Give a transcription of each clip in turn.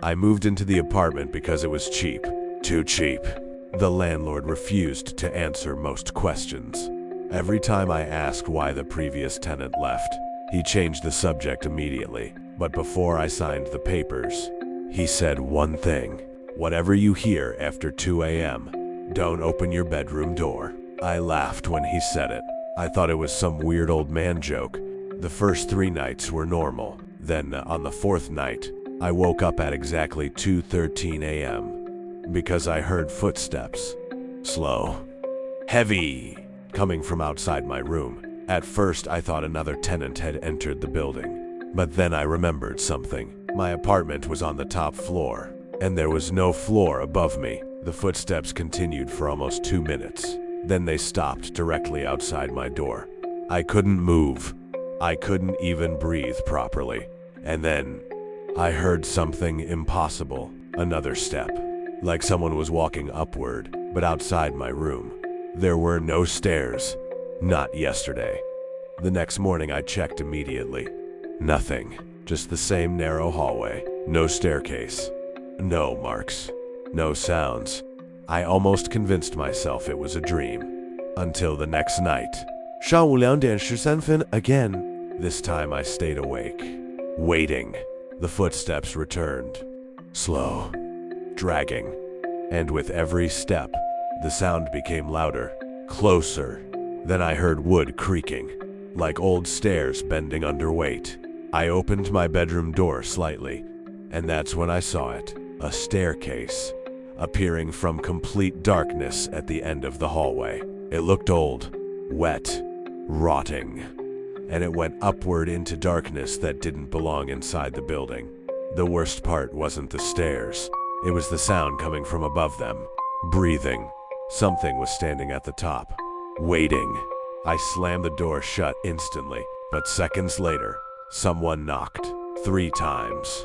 I moved into the apartment because it was cheap. Too cheap. The landlord refused to answer most questions. Every time I asked why the previous tenant left, he changed the subject immediately. But before I signed the papers, he said one thing: whatever you hear after 2 a.m., don't open your bedroom door. I laughed when he said it. I thought it was some weird old man joke. The first 3 nights were normal. Then, on the 4th night, I woke up at exactly 2:13 a.m. because I heard footsteps. Slow. Heavy. Coming from outside my room. At first, I thought another tenant had entered the building. But then I remembered something. My apartment was on the top floor, and there was no floor above me. The footsteps continued for almost 2 minutes. Then they stopped directly outside my door. I couldn't move. I couldn't even breathe properly. And then I heard something impossible. Another step. Like someone was walking upward, but outside my room. There were no stairs. Not yesterday. The next morning I checked immediately. Nothing. Just the same narrow hallway. No staircase. No marks. No sounds. I almost convinced myself it was a dream. Until the next night. 上午2点13分 again. This time I stayed awake. Waiting. The footsteps returned. Slow. Dragging. And with every step, the sound became louder. Closer. Then I heard wood creaking. Like old stairs bending under weight. I opened my bedroom door slightly. And that's when I saw it. A staircase. Appearing from complete darkness at the end of the hallway. It looked old, wet, rotting, and it went upward into darkness that didn't belong inside the building. The worst part wasn't the stairs. It was the sound coming from above them. Breathing. Something was standing at the top. Waiting. I slammed the door shut instantly, but seconds later, someone knocked 3 times.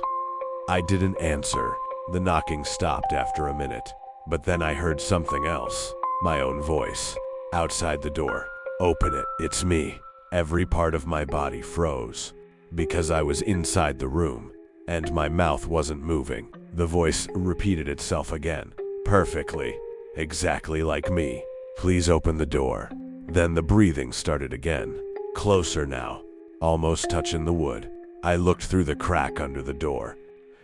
I didn't answer. The knocking stopped after a minute, but then I heard something else. My own voice. Outside the door. Open it, it's me. Every part of my body froze. Because I was inside the room, and my mouth wasn't moving. The voice repeated itself again. Perfectly. Exactly like me. Please open the door. Then the breathing started again. Closer now. Almost touching the wood. I looked through the crack under the door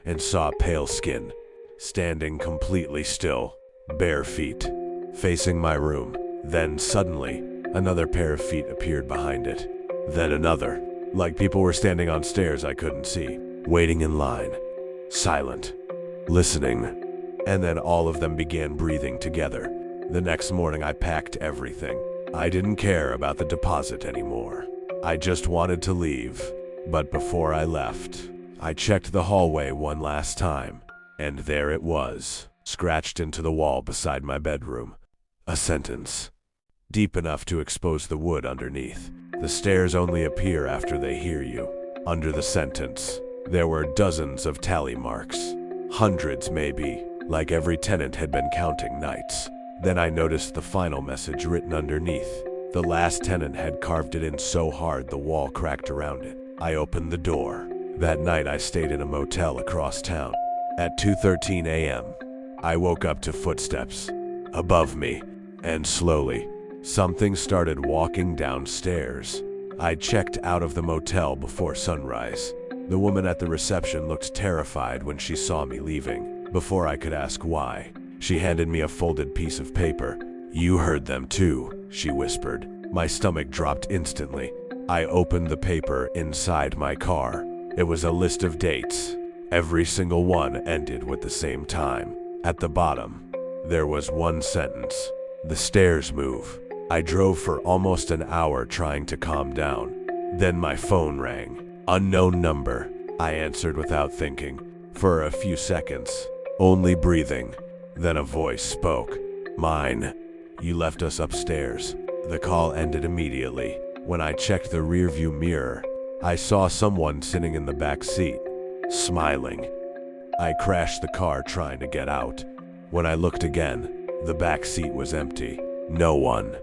and saw pale skin, standing completely still, bare feet, facing my room. Then suddenly, another pair of feet appeared behind it. Then another, like people were standing on stairs I couldn't see, waiting in line, silent, listening. And then all of them began breathing together. The next morning I packed everything. I didn't care about the deposit anymore. I just wanted to leave. But before I left, I checked the hallway one last time, and there it was, scratched into the wall beside my bedroom. A sentence. Deep enough to expose the wood underneath. The stairs only appear after they hear you. Under the sentence, there were dozens of tally marks. Hundreds maybe, like every tenant had been counting nights. Then I noticed the final message written underneath. The last tenant had carved it in so hard the wall cracked around it. I opened the door. That night I stayed in a motel across town. At 2:13 a.m., I woke up to footsteps above me, and slowly, something started walking downstairs. I checked out of the motel before sunrise. The woman at the reception looked terrified when she saw me leaving. Before I could ask why, she handed me a folded piece of paper. "You heard them too," she whispered. My stomach dropped instantly. I opened the paper inside my car. It was a list of dates. Every single one ended with the same time. At the bottom, there was one sentence. The stairs move. I drove for almost an hour trying to calm down. Then my phone rang. Unknown number. I answered without thinking. For a few seconds, only breathing. Then a voice spoke. "Mine. You left us upstairs." The call ended immediately. When I checked the rearview mirror, I saw someone sitting in the back seat, smiling. I crashed the car trying to get out. When I looked again, the back seat was empty. No one.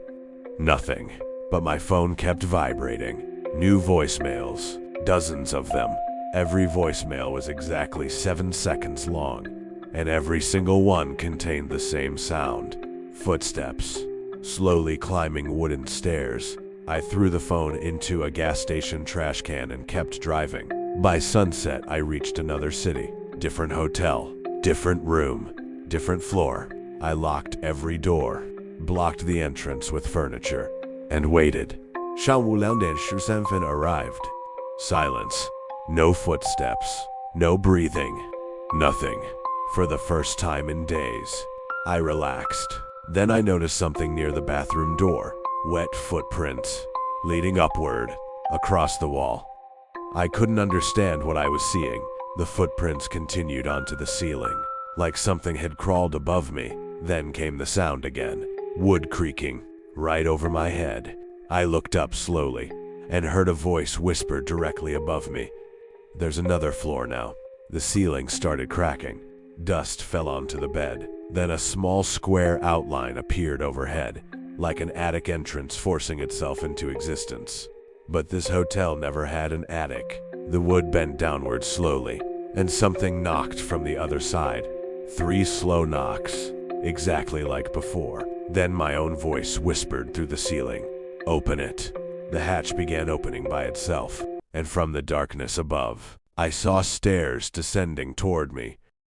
Nothing. But my phone kept vibrating. New voicemails. Dozens of them. Every voicemail was exactly 7 seconds long, and every single one contained the same sound. Footsteps. Slowly climbing wooden stairs. I threw the phone into a gas station trash can and kept driving. By sunset, I reached another city. Different hotel, different room, different floor. I locked every door, blocked the entrance with furniture, and waited. 上午2点13分 arrived. Silence. No footsteps. No breathing. Nothing. For the first time in days, I relaxed. Then I noticed something near the bathroom door. Wet footprints, leading upward, across the wall. I couldn't understand what I was seeing. The footprints continued onto the ceiling, like something had crawled above me. Then came the sound again. Wood creaking, right over my head. I looked up slowly, and heard a voice whisper directly above me. There's another floor now. The ceiling started cracking. Dust fell onto the bed. Then a small square outline appeared overhead, like an attic entrance forcing itself into existence. But this hotel never had an attic. The wood bent downward slowly, and something knocked from the other side. 3 slow knocks, exactly like before. Then my own voice whispered through the ceiling, "Open it." The hatch began opening by itself, and from the darkness above, I saw stairs descending toward me.